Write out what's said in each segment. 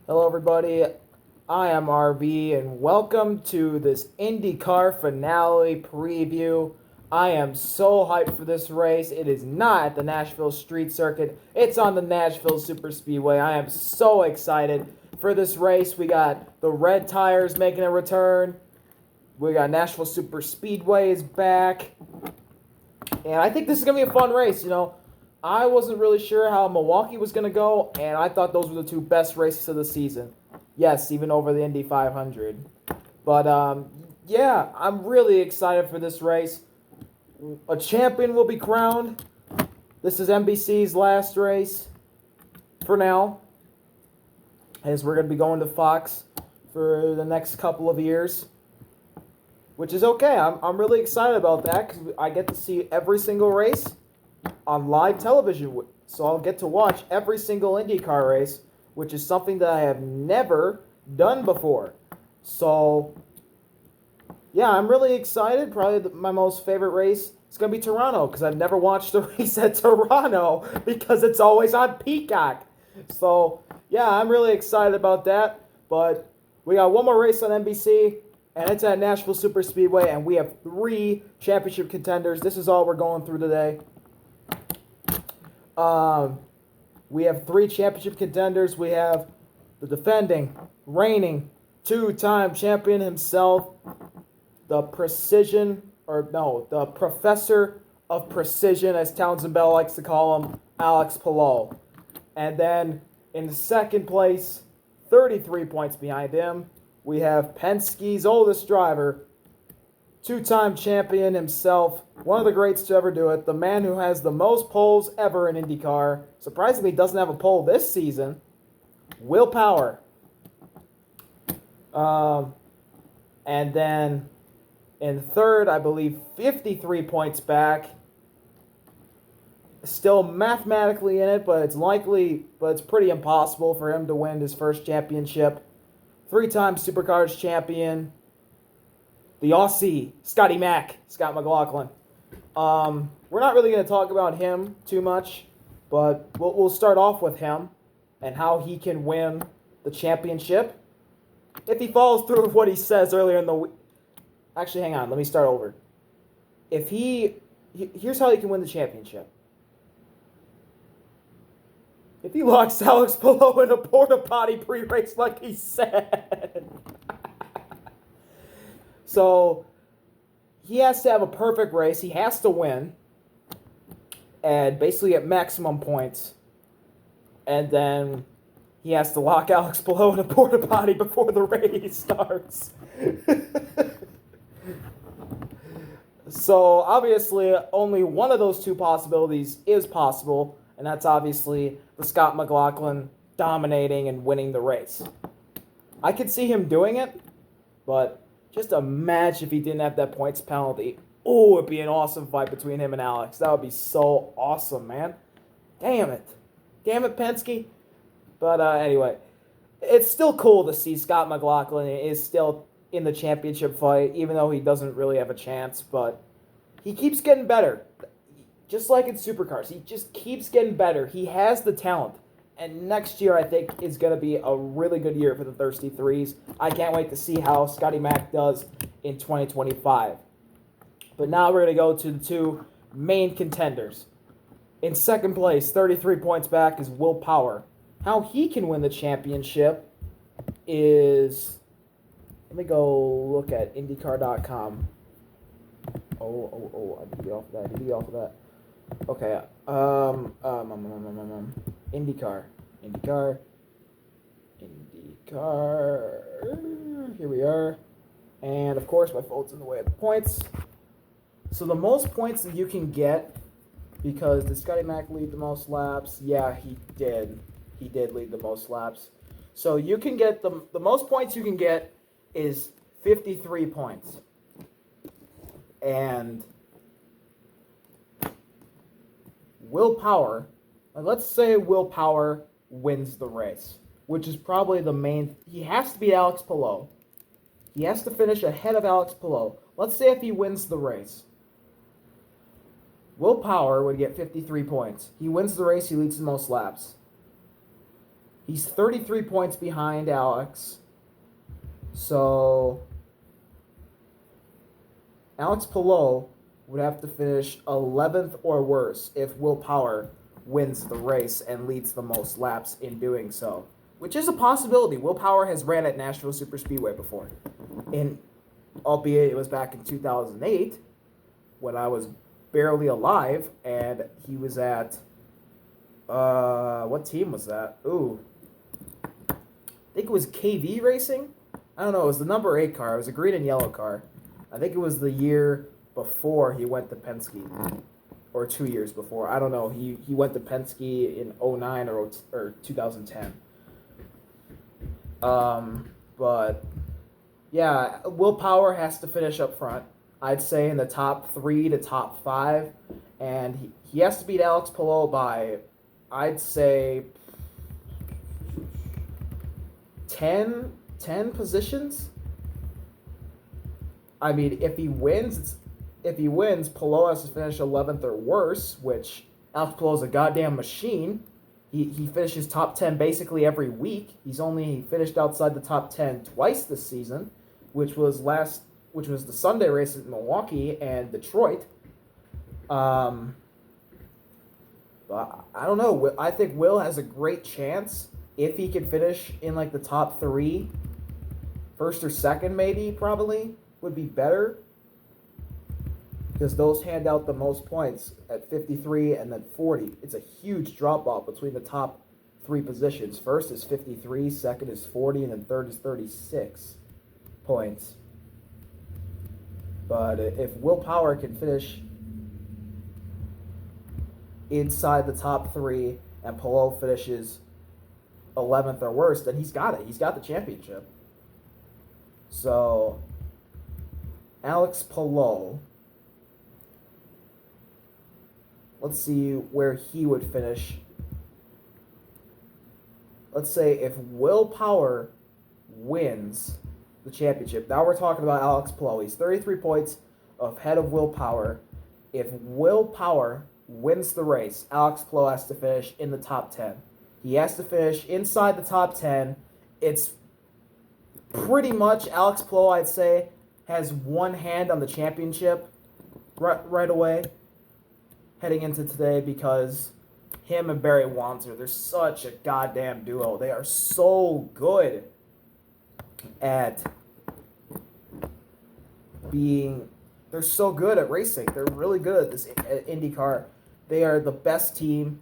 Hello, everybody. I am RV, and welcome to this Indycar finale preview. I am so hyped for this race. It is not at the Nashville Street Circuit, it's on the Nashville Superspeedway. I am so excited for this race. We got the red tires making a return, we got Nashville Superspeedway is back, and I think this is going to be a fun race. I wasn't really sure how Milwaukee was going to go, and I thought those were the two best races of the season. Yes, even over the Indy 500. But, yeah, I'm really excited for this race. A champion will be crowned. This is NBC's last race for now, as we're going to be going to Fox for the next couple of years, which is okay. I'm really excited about that because I get to see every single race on live television, so I'll get to watch every single IndyCar race, which is something that I have never done before. So, yeah, I'm really excited. Probably my most favorite race is going to be Toronto, because I've never watched the race at Toronto because it's always on Peacock. So, yeah, I'm really excited about that. But we got one more race on NBC, and it's at Nashville Superspeedway, and we have 3 championship contenders. This is all we're going through today. We have 3 championship contenders. We have the defending, reigning, 2-time champion himself, the professor of precision, as Townsend Bell likes to call him, Alex Palou. And then in second place, 33 points behind him, we have Penske's oldest driver, 2-time champion himself, one of the greats to ever do it, the man who has the most poles ever in IndyCar. Surprisingly, doesn't have a pole this season. Will Power. And then in third, I believe 53 points back. Still mathematically in it, but it's pretty impossible for him to win his first championship. 3-time Supercars champion, the Aussie, Scott McLaughlin. We're not really going to talk about him too much, but we'll start off with him and how he can win the championship. If he follows through with what he says earlier in the week. Actually, hang on, let me start over. Here's how he can win the championship. If he locks Alex Palou in a porta potty pre-race like he said. So, he has to have a perfect race. He has to win. And basically get maximum points. And then he has to lock Alex Palou in a porta potty before the race starts. So, obviously, only one of those 2 possibilities is possible. And that's obviously the Scott McLaughlin dominating and winning the race. I could see him doing it, but just imagine if he didn't have that points penalty. Oh, it'd be an awesome fight between him and Alex. That would be so awesome, man. Damn it, Penske. But anyway, it's still cool to see Scott McLaughlin is still in the championship fight, even though he doesn't really have a chance. But he keeps getting better. Just like in Supercars, he just keeps getting better. He has the talent. And next year, I think, is going to be a really good year for the Thirsty Threes. I can't wait to see how Scotty Mac does in 2025. But now we're going to go to the 2 main contenders. In second place, 33 points back, is Will Power. How he can win the championship is... Let me go look at IndyCar.com. I need to get off of that. Okay, IndyCar. Here we are. And, of course, my phone's in the way of the points. So the most points that you can get, because did Scotty Mac lead the most laps? Yeah, he did. He did lead the most laps. So you can get, the most points you can get is 53 points. And Will Power, let's say Will Power wins the race, which is probably the main. He has to beat Alex Palou. He has to finish ahead of Alex Palou. Let's say if he wins the race, Will Power would get 53 points. He wins the race, he leads the most laps. He's 33 points behind Alex. So Alex Palou would have to finish 11th or worse if Will Power wins the race and leads the most laps in doing so, which is a possibility. Will Power has ran at Nashville Superspeedway before, albeit it was back in 2008 when I was barely alive, and he was at what team was that? Ooh, I think it was KV Racing. I don't know. It was the number 8 car. It was a green and yellow car. I think it was the year before he went to Penske, or 2 years before. I don't know. He went to Penske in 09 or 2010. But yeah, Will Power has to finish up front. I'd say in the top 3 to top 5, and he has to beat Alex Palou by, I'd say, 10 positions. I mean, if he wins, Palou has to finish 11th or worse, which Alex Palou is a goddamn machine. He finishes top 10 basically every week. He's only finished outside the top 10 twice this season, which was the Sunday race at Milwaukee and Detroit. But I don't know. I think Will has a great chance if he can finish in like the top 3, first or second maybe, probably would be better, because those hand out the most points at 53 and then 40. It's a huge drop off between the top 3 positions. First is 53, second is 40, and then third is 36 points. But if Will Power can finish inside the top 3 and Palou finishes 11th or worse, then he's got it. He's got the championship. So Alex Palou, let's see where he would finish. Let's say if Will Power wins the championship. Now we're talking about Alex Palou. He's 33 points ahead of Will Power. If Will Power wins the race, Alex Palou has to finish in the top 10. He has to finish inside the top 10. It's pretty much Alex Palou, I'd say, has one hand on the championship right away heading into today, because him and Barry Wanzer, they're such a goddamn duo. They are so good at they're so good at racing. They're really good at this Indycar. They are the best team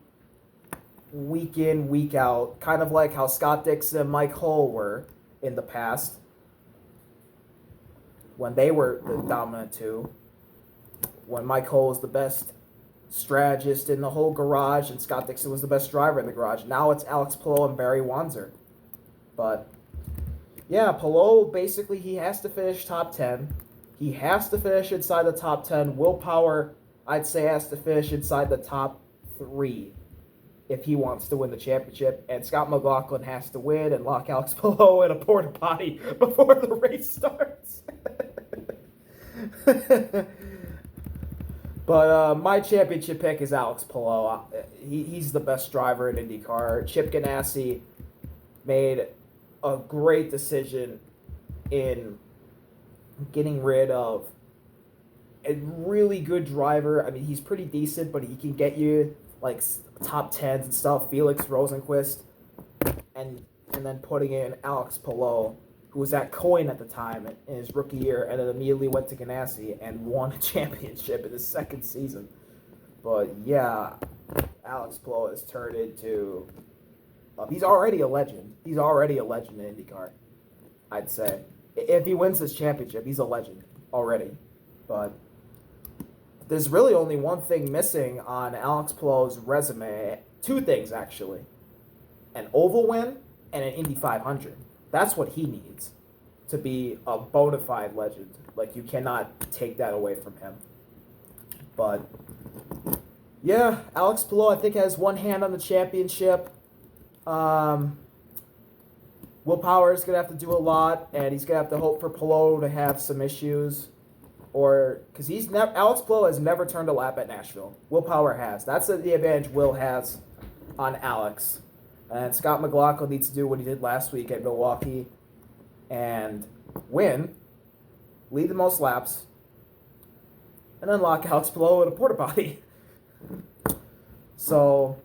week in, week out, kind of like how Scott Dixon and Mike Hull were in the past when they were the dominant two, when Mike Hull was the best strategist in the whole garage and Scott Dixon was the best driver in the garage. Now it's Alex Palou and Barry Wanzer. But yeah, Palou, basically he has to finish top 10. He has to finish inside the top 10. Will Power, I'd say, has to finish inside the top 3 if he wants to win the championship. And Scott McLaughlin has to win and lock Alex Palou in a porta potty before the race starts. But my championship pick is Alex Palou. He's the best driver in IndyCar. Chip Ganassi made a great decision in getting rid of a really good driver. I mean, he's pretty decent, but he can get you like top 10s and stuff. Felix Rosenquist, and then putting in Alex Palou, who was at Coyne at the time in his rookie year, and then immediately went to Ganassi and won a championship in his second season. But yeah, Alex Palou has turned into he's already a legend. He's already a legend in IndyCar, I'd say. If he wins this championship, he's a legend already. But there's really only one thing missing on Alex Palou's resume. 2 things, actually. An oval win and an Indy 500. That's what he needs to be a bona fide legend. Like, you cannot take that away from him. But yeah, Alex Palou, I think, has one hand on the championship. Will Power is going to have to do a lot, and he's going to have to hope for Palou to have some issues. Or, because Alex Palou has never turned a lap at Nashville. Will Power has. That's the advantage Will has on Alex. And Scott McLaughlin needs to do what he did last week at Milwaukee and win, lead the most laps, and unlock Alex Palou in a porta potty. So,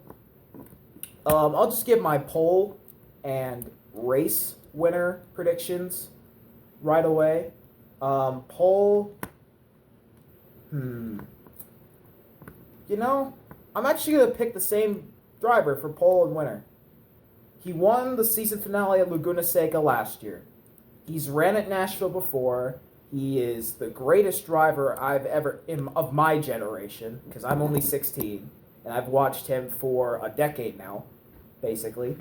I'll just give my pole and race winner predictions right away. Pole, I'm actually going to pick the same driver for pole and winner. He won the season finale at Laguna Seca last year. He's ran at Nashville before. He is the greatest driver I've ever of my generation, because I'm only 16 and I've watched him for a decade now, basically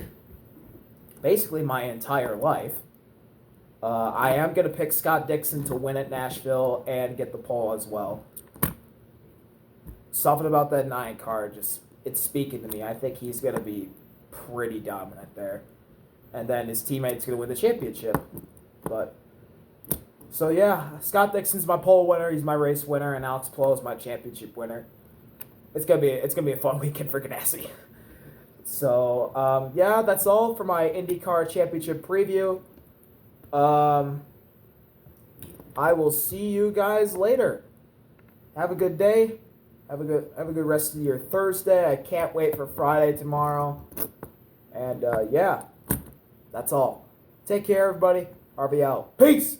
my entire life. I am going to pick Scott Dixon to win at Nashville and get the pole as well. Something about that 9 car, it's speaking to me. I think he's going to be pretty dominant there. And then his teammate's going to win the championship. So yeah, Scott Dixon's my pole winner, he's my race winner, and Alex Palou is my championship winner. It's gonna be a fun weekend for Ganassi. So yeah, that's all for my IndyCar Championship preview. I will see you guys later. Have a good day. Have a good rest of your Thursday. I can't wait for Friday tomorrow. And yeah, that's all. Take care, everybody. RB out. Peace.